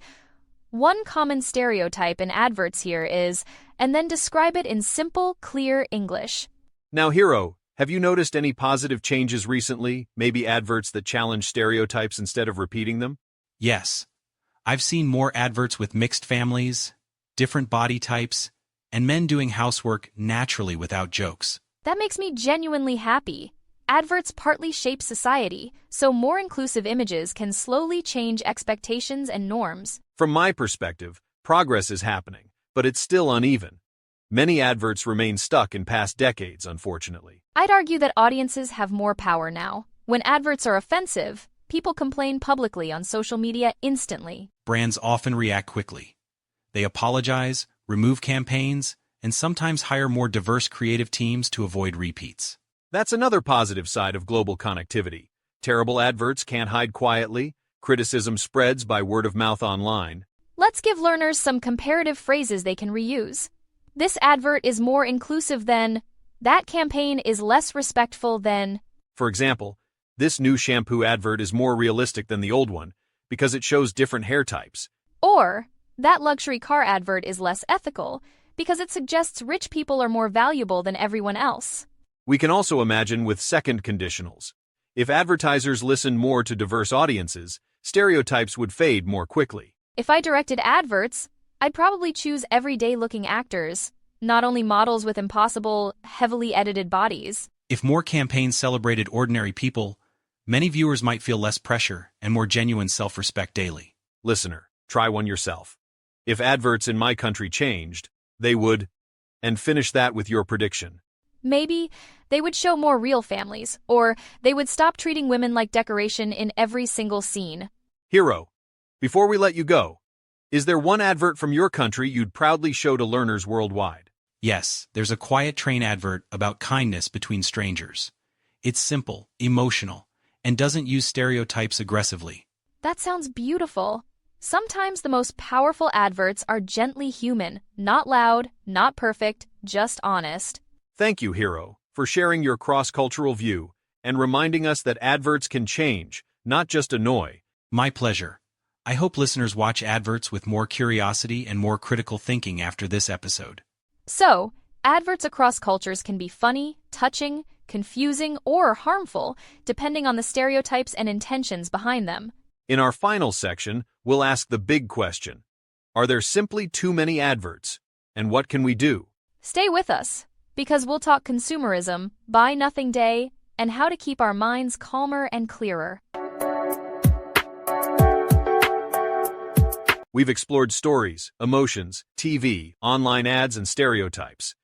[SPEAKER 2] one common stereotype in adverts here is, and then describe it in simple, clear English.
[SPEAKER 1] Now, Hero, have you noticed any positive changes recently? Maybe adverts that challenge stereotypes instead of repeating them?
[SPEAKER 6] Yes, I've seen more adverts with mixed families, different body types, and men doing housework naturally without jokes.
[SPEAKER 2] That makes me genuinely happy. Adverts partly shape society, so more inclusive images can slowly change expectations and norms.
[SPEAKER 1] From my perspective, progress is happening, but it's still uneven. Many adverts remain stuck in past decades, unfortunately.
[SPEAKER 2] I'd argue that audiences have more power now. When adverts are offensive, people complain publicly on social media instantly.
[SPEAKER 6] Brands often react quickly. They apologize, remove campaigns, and sometimes hire more diverse creative teams to avoid repeats.
[SPEAKER 1] That's another positive side of global connectivity. Terrible adverts can't hide quietly. Criticism spreads by word of mouth online.
[SPEAKER 2] Let's give learners some comparative phrases they can reuse. This advert is more inclusive than. That campaign is less respectful than.
[SPEAKER 1] For example, this new shampoo advert is more realistic than the old one because it shows different hair types.
[SPEAKER 2] Or, that luxury car advert is less ethical because it suggests rich people are more valuable than everyone else.
[SPEAKER 1] We can also imagine with second conditionals. If advertisers listened more to diverse audiences, stereotypes would fade more quickly.
[SPEAKER 2] If I directed adverts, I'd probably choose everyday-looking actors, not only models with impossible, heavily edited bodies.
[SPEAKER 6] If more campaigns celebrated ordinary people, many viewers might feel less pressure and more genuine self-respect daily.
[SPEAKER 1] Listener, try one yourself. If adverts in my country changed, they would. And finish that with your prediction.
[SPEAKER 2] Maybe they would show more real families, or they would stop treating women like decoration in every single scene.
[SPEAKER 1] Hero, before we let you go, is there one advert from your country you'd proudly show to learners worldwide?
[SPEAKER 6] Yes, there's a quiet train advert about kindness between strangers. It's simple, emotional, and doesn't use stereotypes aggressively.
[SPEAKER 2] That sounds beautiful. Sometimes the most powerful adverts are gently human, not loud, not perfect, just honest.
[SPEAKER 1] Thank you, Hero, for sharing your cross-cultural view and reminding us that adverts can change, not just annoy.
[SPEAKER 6] My pleasure. I hope listeners watch adverts with more curiosity and more critical thinking after this episode.
[SPEAKER 2] So, adverts across cultures can be funny, touching, confusing, or harmful, depending on the stereotypes and intentions behind them.
[SPEAKER 1] In our final section, we'll ask the big question. Are there simply too many adverts? And what can we do?
[SPEAKER 2] Stay with us, because we'll talk consumerism, buy nothing day, and how to keep our minds calmer and clearer.
[SPEAKER 1] We've explored stories, emotions, TV, online ads, and stereotypes.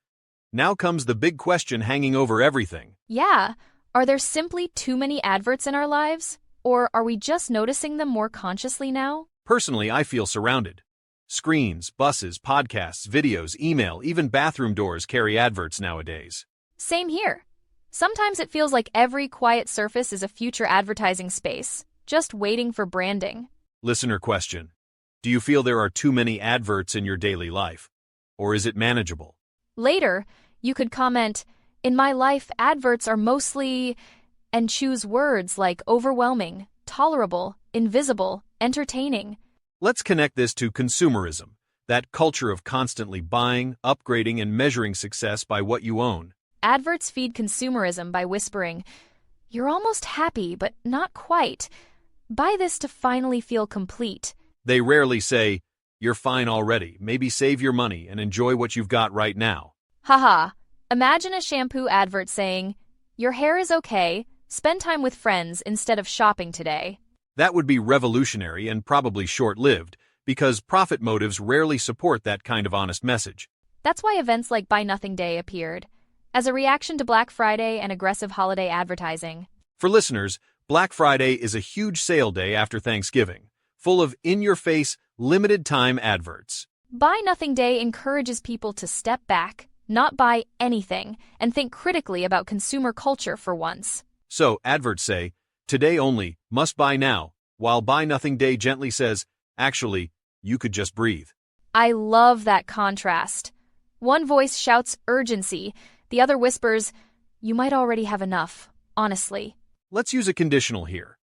[SPEAKER 1] Now comes the big question hanging over everything.
[SPEAKER 2] Yeah, are there simply too many adverts in our lives? Or are we just noticing them more consciously now?
[SPEAKER 1] Personally, I feel surrounded. Screens, buses, podcasts, videos, email, even bathroom doors carry adverts nowadays.
[SPEAKER 2] Same here. Sometimes it feels like every quiet surface is a future advertising space, just waiting for branding.
[SPEAKER 1] Listener question. Do you feel there are too many adverts in your daily life? Or is it manageable?
[SPEAKER 2] Later, you could comment, in my life, adverts are mostly, and choose words like overwhelming, tolerable, invisible, entertaining.
[SPEAKER 1] Let's connect this to consumerism, that culture of constantly buying, upgrading, and measuring success by what you own.
[SPEAKER 2] Adverts feed consumerism by whispering, you're almost happy, but not quite. Buy this to finally feel complete.
[SPEAKER 1] They rarely say, you're fine already, maybe save your money and enjoy what you've got right now.
[SPEAKER 2] Haha, imagine a shampoo advert saying, your hair is okay, spend time with friends instead of shopping today.
[SPEAKER 1] That would be revolutionary and probably short-lived, because profit motives rarely support that kind of honest message.
[SPEAKER 2] That's why events like Buy Nothing Day appeared, as a reaction to Black Friday and aggressive holiday advertising.
[SPEAKER 1] For listeners, Black Friday is a huge sale day after Thanksgiving, full of in-your-face, limited-time adverts.
[SPEAKER 2] Buy Nothing Day encourages people to step back, not buy anything, and think critically about consumer culture for once.
[SPEAKER 1] So, adverts say, today only, must buy now, while Buy Nothing Day gently says, actually, you could just breathe.
[SPEAKER 2] I love that contrast. One voice shouts urgency, the other whispers, you might already have enough, honestly.
[SPEAKER 1] Let's use a conditional here.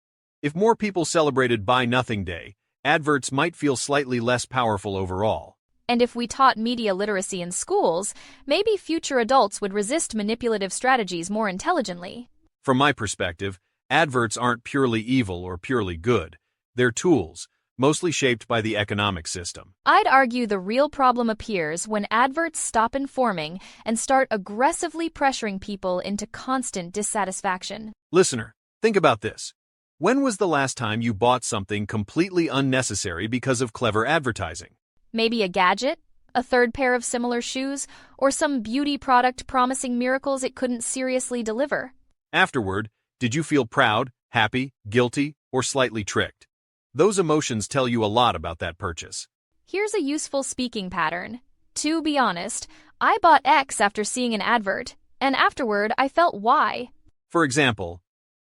[SPEAKER 1] If more people celebrated Buy Nothing Day, adverts might feel slightly less powerful overall.
[SPEAKER 2] And if we taught media literacy in schools, maybe future adults would resist manipulative strategies more intelligently.
[SPEAKER 1] From my perspective, adverts aren't purely evil or purely good. They're tools, mostly shaped by the economic system.
[SPEAKER 2] I'd argue the real problem appears when adverts stop informing and start aggressively pressuring people into constant dissatisfaction.
[SPEAKER 1] Listener, think about this. When was the last time you bought something completely unnecessary because of clever advertising?
[SPEAKER 2] Maybe a gadget, a third pair of similar shoes, or some beauty product promising miracles it couldn't seriously deliver.
[SPEAKER 1] Afterward, did you feel proud, happy, guilty, or slightly tricked? Those emotions tell you a lot about that purchase.
[SPEAKER 2] Here's a useful speaking pattern. To be honest, I bought X after seeing an advert, and afterward I felt Y.
[SPEAKER 1] For example,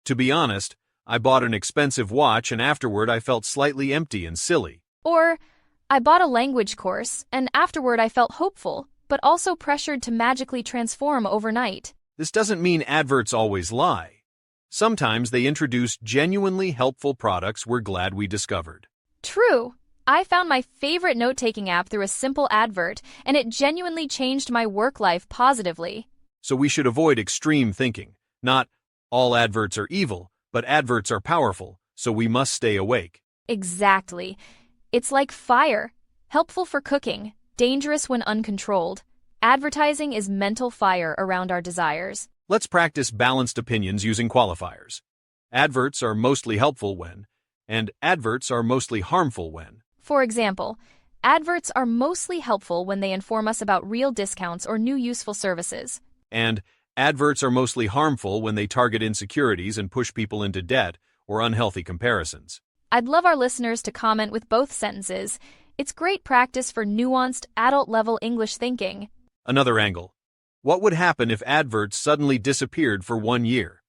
[SPEAKER 1] to be honest, I bought an expensive watch and afterward I felt slightly empty and silly.
[SPEAKER 2] Or, I bought a language course, and afterward I felt hopeful, but also pressured to magically transform overnight.
[SPEAKER 1] This doesn't mean adverts always lie. Sometimes they introduce genuinely helpful products we're glad we discovered.
[SPEAKER 2] True. I found my favorite note-taking app through a simple advert, and it genuinely changed my work life positively.
[SPEAKER 1] So we should avoid extreme thinking. Not all adverts are evil, but adverts are powerful, so we must stay awake.
[SPEAKER 2] Exactly. It's like fire, helpful for cooking, dangerous when uncontrolled. Advertising is mental fire around our desires.
[SPEAKER 1] Let's practice balanced opinions using qualifiers. Adverts are mostly helpful when, and adverts are mostly harmful when.
[SPEAKER 2] For example, adverts are mostly helpful when they inform us about real discounts or new useful services.
[SPEAKER 1] And adverts are mostly harmful when they target insecurities and push people into debt or unhealthy comparisons.
[SPEAKER 2] I'd love our listeners to comment with both sentences. It's great practice for nuanced, adult-level English thinking.
[SPEAKER 1] Another angle. What would happen if adverts suddenly disappeared for 1 year?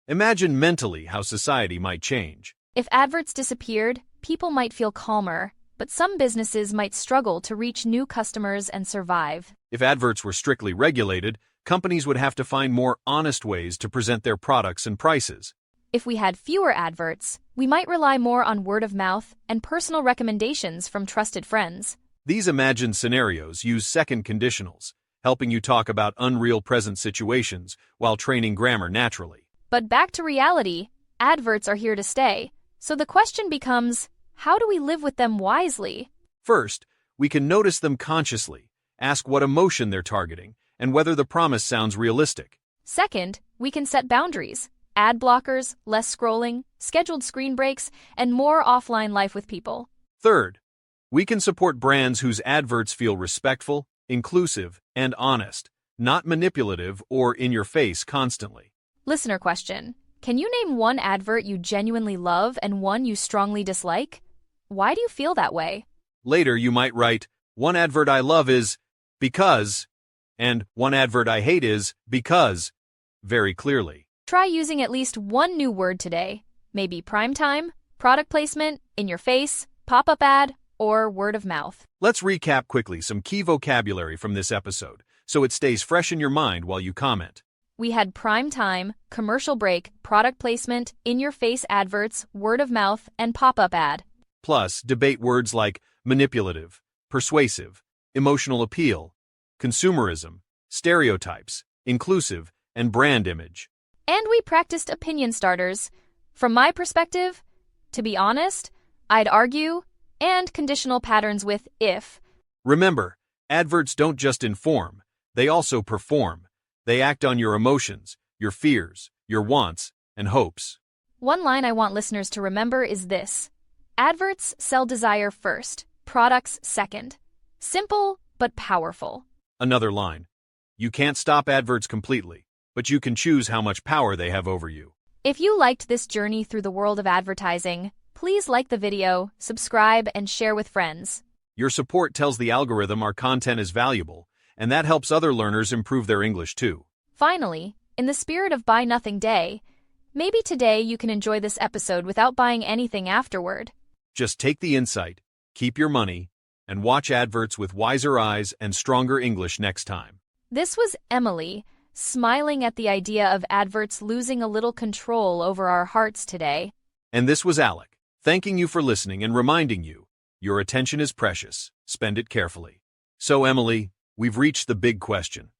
[SPEAKER 1] Imagine mentally how society might change.
[SPEAKER 2] If adverts disappeared, people might feel calmer, but some businesses might struggle to reach new customers and survive.
[SPEAKER 1] If adverts were strictly regulated, companies would have to find more honest ways to present their products and prices.
[SPEAKER 2] If we had fewer adverts, we might rely more on word of mouth and personal recommendations from trusted friends.
[SPEAKER 1] These imagined scenarios use second conditionals, helping you talk about unreal present situations while training grammar naturally.
[SPEAKER 2] But back to reality, adverts are here to stay. So the question becomes, how do we live with them wisely?
[SPEAKER 1] First, we can notice them consciously, ask what emotion they're targeting, and whether the promise sounds realistic.
[SPEAKER 2] Second, we can set boundaries. Ad blockers, less scrolling, scheduled screen breaks, and more offline life with people.
[SPEAKER 1] Third, we can support brands whose adverts feel respectful, inclusive, and honest, not manipulative or in your face constantly.
[SPEAKER 2] Listener question. Can you name one advert you genuinely love and one you strongly dislike? Why do you feel that way?
[SPEAKER 1] Later, you might write, one advert I love is because, and one advert I hate is because, very clearly.
[SPEAKER 2] Try using at least one new word today. Maybe prime time, product placement, in your face, pop-up ad, or word of mouth.
[SPEAKER 1] Let's recap quickly some key vocabulary from this episode, so it stays fresh in your mind while you comment.
[SPEAKER 2] We had prime time, commercial break, product placement, in-your-face adverts, word of mouth, and pop-up ad.
[SPEAKER 1] Plus, debate words like manipulative, persuasive, emotional appeal, consumerism, stereotypes, inclusive, and brand image.
[SPEAKER 2] And we practiced opinion starters. From my perspective, to be honest, I'd argue, and conditional patterns with if.
[SPEAKER 1] Remember, adverts don't just inform, they also perform. They act on your emotions, your fears, your wants, and hopes.
[SPEAKER 2] One line I want listeners to remember is this. Adverts sell desire first, products second. Simple, but powerful.
[SPEAKER 1] Another line. You can't stop adverts completely, but you can choose how much power they have over you.
[SPEAKER 2] If you liked this journey through the world of advertising, please like the video, subscribe, and share with friends.
[SPEAKER 1] Your support tells the algorithm our content is valuable, and that helps other learners improve their English too.
[SPEAKER 2] Finally, in the spirit of Buy Nothing Day, maybe today you can enjoy this episode without buying anything afterward.
[SPEAKER 1] Just take the insight, keep your money, and watch adverts with wiser eyes and stronger English next time.
[SPEAKER 2] This was Emily, smiling at the idea of adverts losing a little control over our hearts today.
[SPEAKER 1] And this was Alec, thanking you for listening and reminding you, your attention is precious, spend it carefully. So, Emily, we've reached the big question.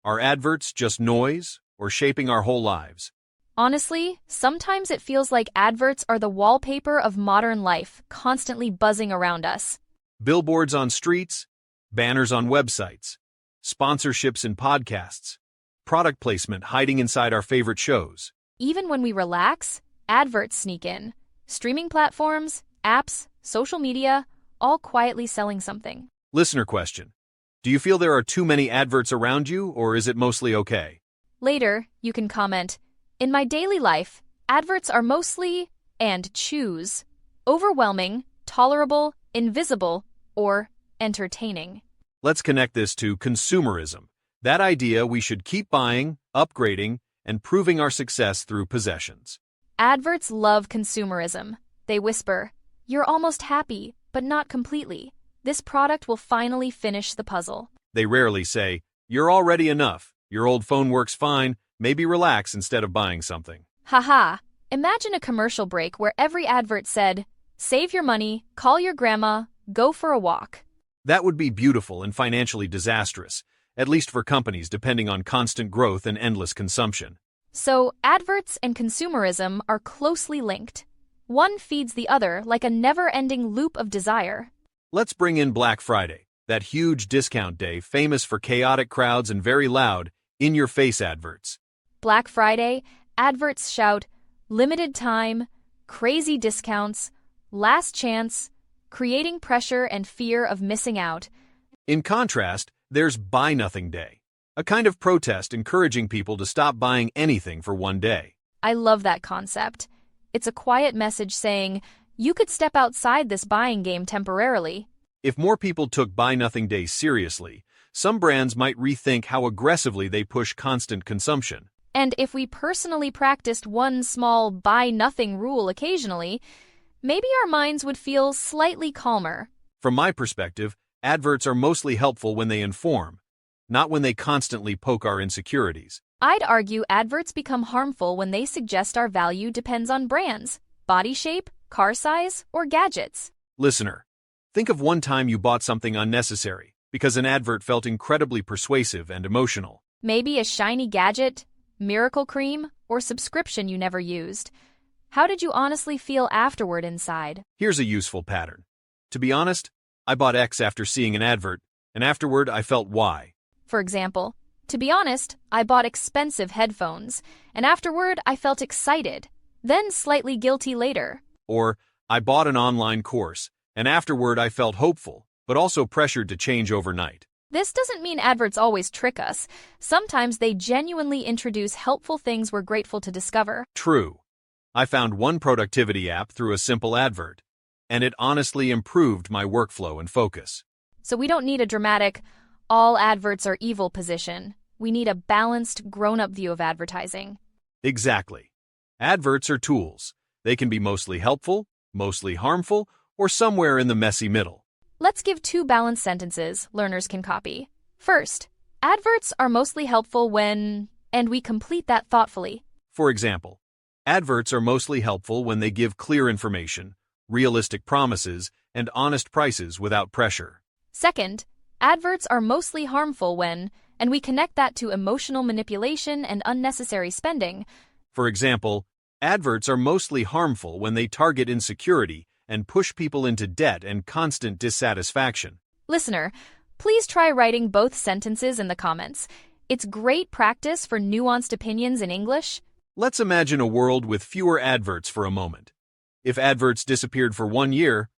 [SPEAKER 1] Are adverts just noise or shaping our whole lives?
[SPEAKER 2] Honestly, sometimes it feels like adverts are the wallpaper of modern life, constantly buzzing around us.
[SPEAKER 1] Billboards on streets, banners on websites, sponsorships in podcasts, product placement hiding inside our favorite shows.
[SPEAKER 2] Even when we relax, adverts sneak in. Streaming platforms, apps, social media, all quietly selling something.
[SPEAKER 1] Listener question. Do you feel there are too many adverts around you, or is it mostly okay?
[SPEAKER 2] Later, you can comment, "In my daily life, adverts are mostly," and choose overwhelming, tolerable, invisible, or entertaining.
[SPEAKER 1] Let's connect this to consumerism. That idea we should keep buying, upgrading, and proving our success through possessions.
[SPEAKER 2] Adverts love consumerism. They whisper, "You're almost happy, but not completely. This product will finally finish the puzzle."
[SPEAKER 1] They rarely say, "You're already enough. Your old phone works fine. Maybe relax instead of buying something."
[SPEAKER 2] Haha, imagine a commercial break where every advert said, "Save your money, call your grandma, go for a walk."
[SPEAKER 1] That would be beautiful and financially disastrous, at least for companies depending on constant growth and endless consumption.
[SPEAKER 2] So, adverts and consumerism are closely linked. One feeds the other like a never-ending loop of desire.
[SPEAKER 1] Let's bring in Black Friday, that huge discount day famous for chaotic crowds and very loud, in-your-face adverts.
[SPEAKER 2] Black Friday, adverts shout, "Limited time," "Crazy discounts," "Last chance," creating pressure and fear of missing out.
[SPEAKER 1] In contrast, there's Buy Nothing Day, a kind of protest encouraging people to stop buying anything for one day.
[SPEAKER 2] I love that concept. It's a quiet message saying, you could step outside this buying game temporarily.
[SPEAKER 1] If more people took Buy Nothing Day seriously, some brands might rethink how aggressively they push constant consumption.
[SPEAKER 2] And if we personally practiced one small buy nothing rule occasionally, maybe our minds would feel slightly calmer.
[SPEAKER 1] From my perspective, adverts are mostly helpful when they inform, not when they constantly poke our insecurities.
[SPEAKER 2] I'd argue adverts become harmful when they suggest our value depends on brands, body shape, car size, or gadgets.
[SPEAKER 1] Listener, think of one time you bought something unnecessary because an advert felt incredibly persuasive and emotional.
[SPEAKER 2] Maybe a shiny gadget, miracle cream, or subscription you never used. How did you honestly feel afterward inside?
[SPEAKER 1] Here's a useful pattern. To be honest, I bought X after seeing an advert, and afterward I felt Y.
[SPEAKER 2] For example, to be honest, I bought expensive headphones, and afterward I felt excited, then slightly guilty later.
[SPEAKER 1] Or, I bought an online course, and afterward I felt hopeful, but also pressured to change overnight.
[SPEAKER 2] This doesn't mean adverts always trick us. Sometimes they genuinely introduce helpful things we're grateful to discover.
[SPEAKER 1] True. I found one productivity app through a simple advert, and it honestly improved my workflow and focus.
[SPEAKER 2] So we don't need a dramatic, all adverts are evil position. We need a balanced, grown-up view of advertising.
[SPEAKER 1] Exactly. Adverts are tools. They can be mostly helpful, mostly harmful, or somewhere in the messy middle.
[SPEAKER 2] Let's give two balanced sentences learners can copy. First, adverts are mostly helpful when, and we complete that thoughtfully.
[SPEAKER 1] For example, adverts are mostly helpful when they give clear information, realistic promises, and honest prices without pressure.
[SPEAKER 2] Second, adverts are mostly harmful when, and we connect that to emotional manipulation and unnecessary spending.
[SPEAKER 1] For example, adverts are mostly harmful when they target insecurity and push people into debt and constant dissatisfaction.
[SPEAKER 2] Listener, please try writing both sentences in the comments. It's great practice for nuanced opinions in English.
[SPEAKER 1] Let's imagine a world with fewer adverts for a moment. If adverts disappeared for 1 year,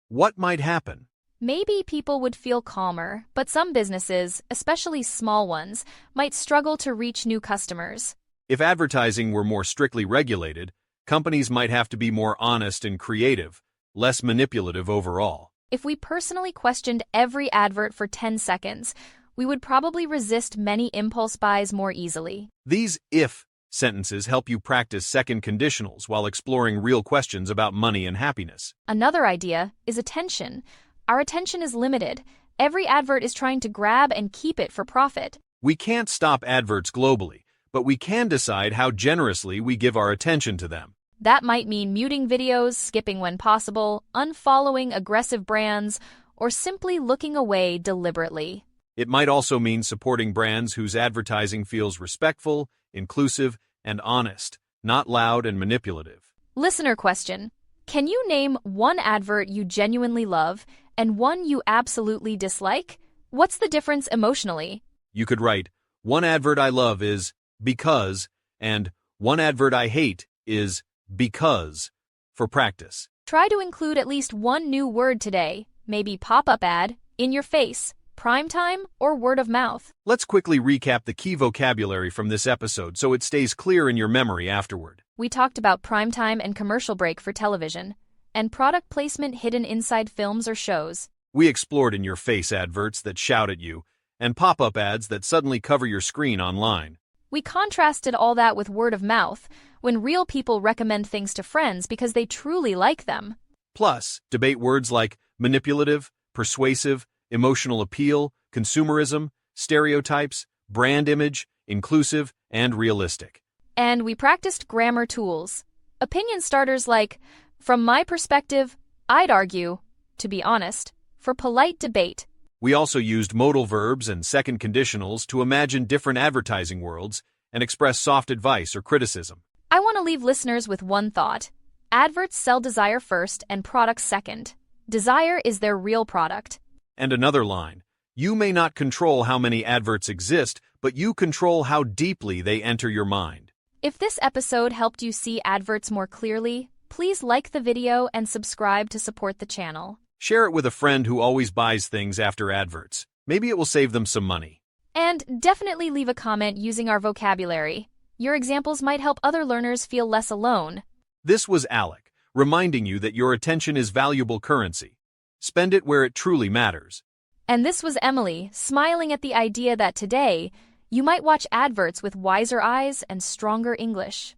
[SPEAKER 1] what might happen?
[SPEAKER 2] Maybe people would feel calmer, but some businesses, especially small ones, might struggle to reach new customers.
[SPEAKER 1] If advertising were more strictly regulated, companies might have to be more honest and creative, less manipulative overall.
[SPEAKER 2] If we personally questioned every advert for 10 seconds, we would probably resist many impulse buys more easily.
[SPEAKER 1] These if sentences help you practice second conditionals while exploring real questions about money and happiness.
[SPEAKER 2] Another idea is attention. Our attention is limited. Every advert is trying to grab and keep it for profit.
[SPEAKER 1] We can't stop adverts globally, but we can decide how generously we give our attention to them.
[SPEAKER 2] That might mean muting videos, skipping when possible, unfollowing aggressive brands, or simply looking away deliberately.
[SPEAKER 1] It might also mean supporting brands whose advertising feels respectful, inclusive, and honest, not loud and manipulative.
[SPEAKER 2] Listener question: can you name one advert you genuinely love and one you absolutely dislike? What's the difference emotionally?
[SPEAKER 1] You could write, one advert I love is because, and one advert I hate is because, for practice.
[SPEAKER 2] Try to include at least one new word today, maybe pop-up ad, in your face, prime time, or word of mouth.
[SPEAKER 1] Let's quickly recap the key vocabulary from this episode so it stays clear in your memory afterward.
[SPEAKER 2] We talked about prime time and commercial break for television, and product placement hidden inside films or shows.
[SPEAKER 1] We explored in-your-face adverts that shout at you, and pop-up ads that suddenly cover your screen online.
[SPEAKER 2] We contrasted all that with word of mouth, when real people recommend things to friends because they truly like them.
[SPEAKER 1] Plus, debate words like manipulative, persuasive, emotional appeal, consumerism, stereotypes, brand image, inclusive, and realistic.
[SPEAKER 2] And we practiced grammar tools. Opinion starters like, from my perspective, I'd argue, to be honest, for polite debate.
[SPEAKER 1] We also used modal verbs and second conditionals to imagine different advertising worlds and express soft advice or criticism.
[SPEAKER 2] I want to leave listeners with one thought. Adverts sell desire first and products second. Desire is their real product.
[SPEAKER 1] And another line, you may not control how many adverts exist, but you control how deeply they enter your mind.
[SPEAKER 2] If this episode helped you see adverts more clearly, please like the video and subscribe to support the channel.
[SPEAKER 1] Share it with a friend who always buys things after adverts. Maybe it will save them some money.
[SPEAKER 2] And definitely leave a comment using our vocabulary. Your examples might help other learners feel less alone.
[SPEAKER 1] This was Alec, reminding you that your attention is valuable currency. Spend it where it truly matters.
[SPEAKER 2] And this was Emily, smiling at the idea that today, you might watch adverts with wiser eyes and stronger English.